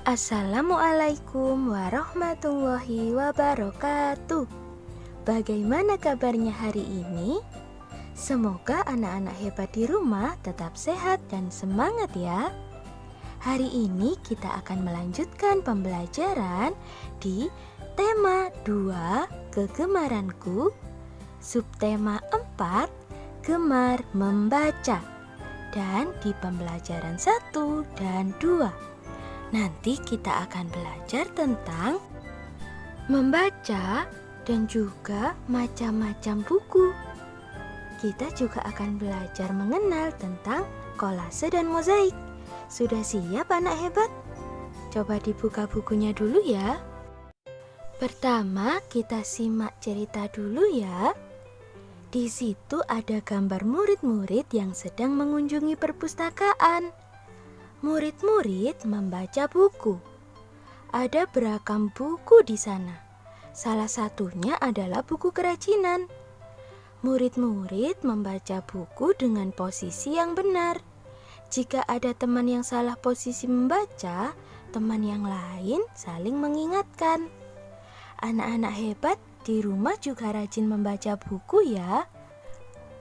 Assalamualaikum warahmatullahi wabarakatuh. Bagaimana kabarnya hari ini? Semoga anak-anak hebat di rumah tetap sehat dan semangat ya. Hari ini kita akan melanjutkan pembelajaran di tema 2 kegemaranku, subtema 4 gemar membaca. Dan di pembelajaran 1 dan 2 nanti kita akan belajar tentang membaca dan juga macam-macam buku. Kita juga akan belajar mengenal tentang kolase dan mozaik. Sudah siap anak hebat? Coba dibuka bukunya dulu ya. Pertama kita simak cerita dulu ya. Di situ ada gambar murid-murid yang sedang mengunjungi perpustakaan. Murid-murid membaca buku. Ada beragam buku di sana. Salah satunya adalah buku kerajinan. Murid-murid membaca buku dengan posisi yang benar. Jika ada teman yang salah posisi membaca, teman yang lain saling mengingatkan. Anak-anak hebat di rumah juga rajin membaca buku ya.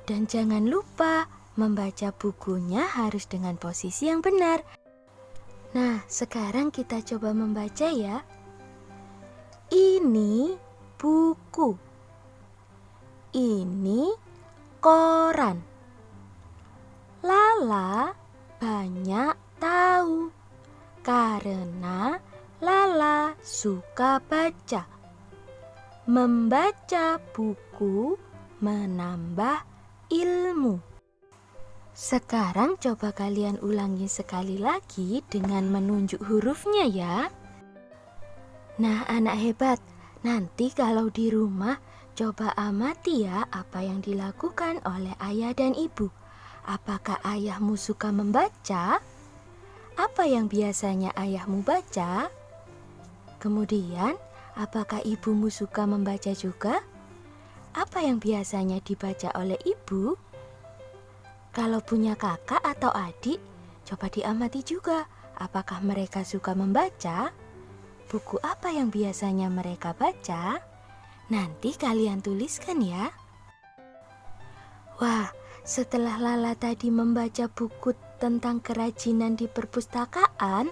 Dan jangan lupa, membaca bukunya harus dengan posisi yang benar. Nah, sekarang kita coba membaca ya. Ini buku. Ini koran. Lala banyak tahu karena Lala suka baca. Membaca buku menambah ilmu. Sekarang coba kalian ulangi sekali lagi dengan menunjuk hurufnya ya. Nah, anak hebat, nanti kalau di rumah coba amati ya apa yang dilakukan oleh ayah dan ibu. Apakah ayahmu suka membaca? Apa yang biasanya ayahmu baca? Kemudian, apakah ibumu suka membaca juga? Apa yang biasanya dibaca oleh ibu? Kalau punya kakak atau adik, coba diamati juga. Apakah mereka suka membaca? Buku apa yang biasanya mereka baca? Nanti kalian tuliskan ya. Wah, setelah Lala tadi membaca buku tentang kerajinan di perpustakaan,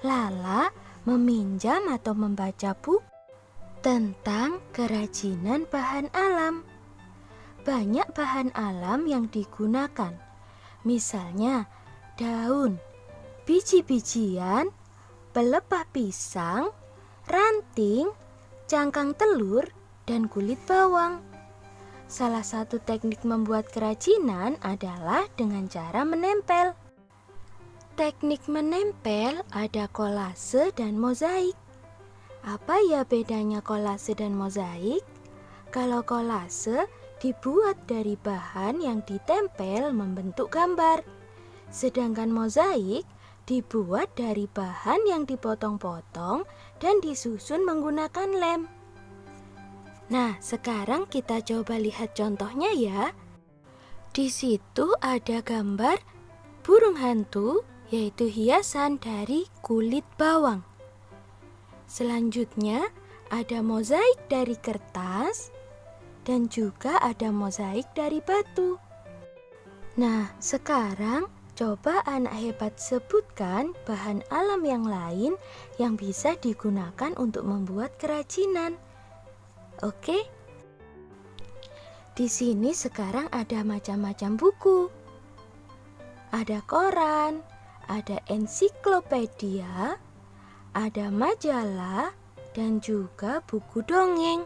Lala meminjam atau membaca buku tentang kerajinan bahan alam. Banyak bahan alam yang digunakan, misalnya daun, biji-bijian, pelepah pisang, ranting, cangkang telur, dan kulit bawang. Salah satu teknik membuat kerajinan adalah dengan cara menempel. Teknik menempel ada kolase dan mozaik. Apa ya bedanya kolase dan mozaik? Kalau kolase dibuat dari bahan yang ditempel membentuk gambar. Sedangkan mozaik dibuat dari bahan yang dipotong-potong dan disusun menggunakan lem. Nah, sekarang kita coba lihat contohnya ya. Di situ ada gambar burung hantu, yaitu hiasan dari kulit bawang. Selanjutnya ada mozaik dari kertas, dan juga ada mozaik dari batu. Nah, sekarang coba anak hebat sebutkan bahan alam yang lain yang bisa digunakan untuk membuat kerajinan. Oke? Di sini sekarang ada macam-macam buku. Ada koran, ada ensiklopedia, ada majalah, dan juga buku dongeng.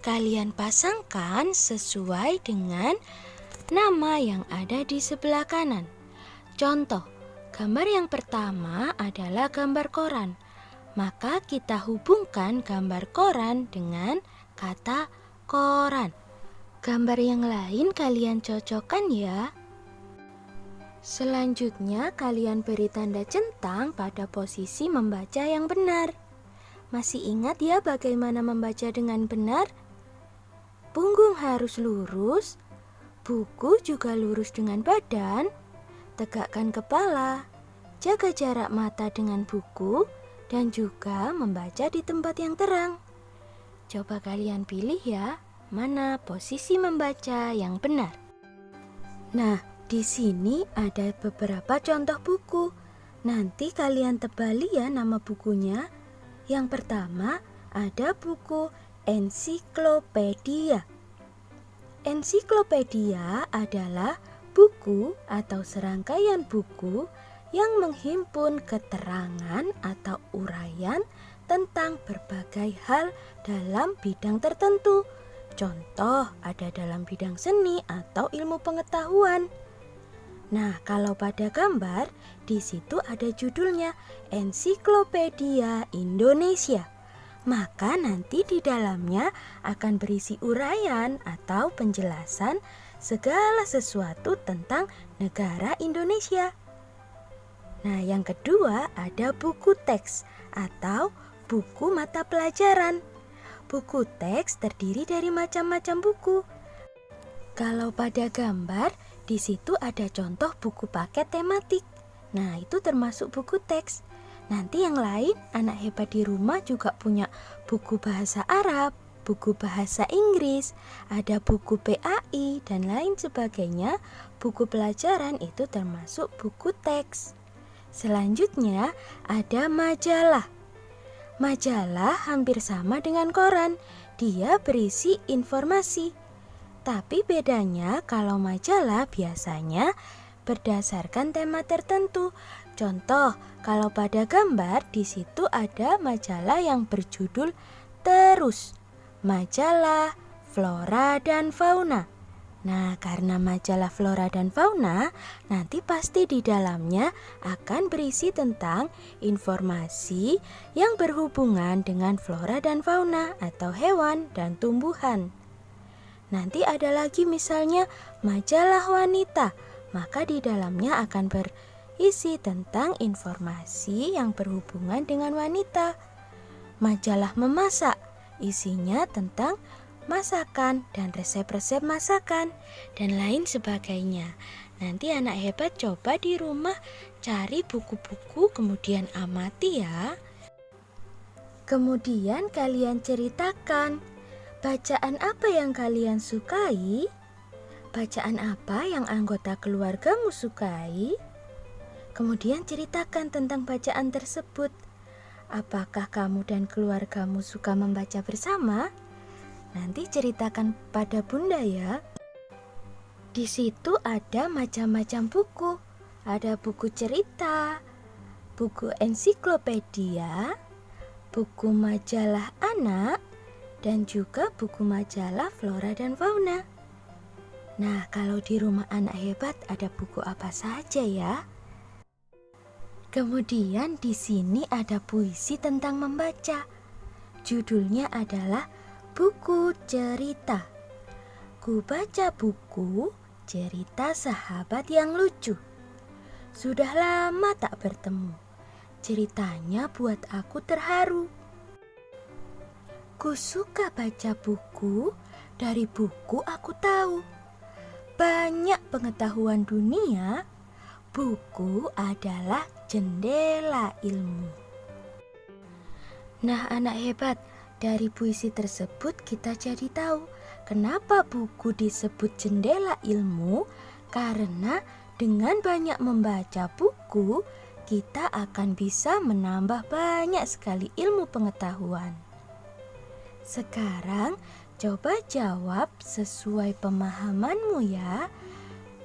Kalian pasangkan sesuai dengan nama yang ada di sebelah kanan. Contoh, gambar yang pertama adalah gambar koran. Maka kita hubungkan gambar koran dengan kata koran. Gambar yang lain kalian cocokkan ya. Selanjutnya kalian beri tanda centang pada posisi membaca yang benar. Masih ingat ya bagaimana membaca dengan benar? Punggung harus lurus, buku juga lurus dengan badan, tegakkan kepala, jaga jarak mata dengan buku, dan juga membaca di tempat yang terang. Coba kalian pilih ya, mana posisi membaca yang benar. Nah, di sini ada beberapa contoh buku. Nanti kalian tebali ya nama bukunya. Yang pertama ada buku ensiklopedia. Ensiklopedia adalah buku atau serangkaian buku yang menghimpun keterangan atau uraian tentang berbagai hal dalam bidang tertentu. Contoh ada dalam bidang seni atau ilmu pengetahuan. Nah, kalau pada gambar, di situ ada judulnya Ensiklopedia Indonesia. Maka nanti di dalamnya akan berisi uraian atau penjelasan segala sesuatu tentang negara Indonesia. Nah, yang kedua ada buku teks atau buku mata pelajaran. Buku teks terdiri dari macam-macam buku. Kalau pada gambar, di situ ada contoh buku paket tematik. Nah, itu termasuk buku teks. Nanti yang lain, anak hebat di rumah juga punya buku bahasa Arab, buku bahasa Inggris, ada buku PAI, dan lain sebagainya. Buku pelajaran itu termasuk buku teks. Selanjutnya ada majalah. Majalah hampir sama dengan koran, dia berisi informasi. Tapi bedanya kalau majalah biasanya berdasarkan tema tertentu. Contoh, kalau pada gambar di situ ada majalah yang berjudul Terus, majalah Flora dan Fauna. Nah, karena majalah Flora dan Fauna, nanti pasti di dalamnya akan berisi tentang informasi yang berhubungan dengan flora dan fauna atau hewan dan tumbuhan. Nanti ada lagi misalnya majalah wanita, maka di dalamnya akan berisi tentang informasi yang berhubungan dengan wanita. Majalah memasak, isinya tentang masakan dan resep-resep masakan dan lain sebagainya. Nanti anak hebat coba di rumah cari buku-buku kemudian amati ya. Kemudian kalian ceritakan bacaan apa yang kalian sukai? Bacaan apa yang anggota keluargamu sukai? Kemudian ceritakan tentang bacaan tersebut. Apakah kamu dan keluargamu suka membaca bersama? Nanti ceritakan pada Bunda ya. Di situ ada macam-macam buku. Ada buku cerita, buku ensiklopedia, buku majalah anak, dan juga buku majalah Flora dan Fauna. Nah, kalau di rumah anak hebat ada buku apa saja ya? Kemudian di sini ada puisi tentang membaca. Judulnya adalah Buku Cerita. Ku baca buku cerita sahabat yang lucu. Sudah lama tak bertemu. Ceritanya buat aku terharu. Ku suka baca buku, dari buku aku tahu banyak pengetahuan dunia. Buku adalah jendela ilmu. Nah, anak hebat, dari puisi tersebut kita jadi tahu kenapa buku disebut jendela ilmu. Karena dengan banyak membaca buku, kita akan bisa menambah banyak sekali ilmu pengetahuan. Sekarang coba jawab sesuai pemahamanmu ya.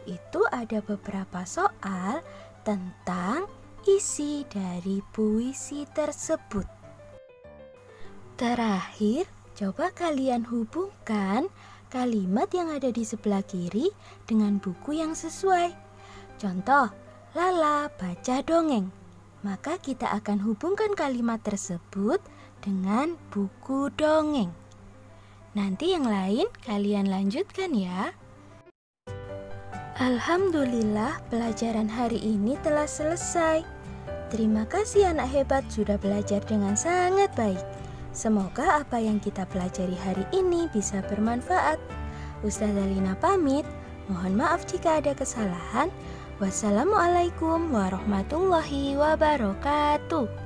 Itu ada beberapa soal tentang isi dari puisi tersebut. Terakhir, coba kalian hubungkan kalimat yang ada di sebelah kiri dengan buku yang sesuai. Contoh, Lala baca dongeng. Maka kita akan hubungkan kalimat tersebut dengan buku dongeng. Nanti yang lain kalian lanjutkan ya. Alhamdulillah, pelajaran hari ini telah selesai. Terima kasih anak hebat sudah belajar dengan sangat baik. Semoga apa yang kita pelajari hari ini bisa bermanfaat. Ustazah Lina pamit. Mohon maaf jika ada kesalahan. Wassalamualaikum warahmatullahi wabarakatuh.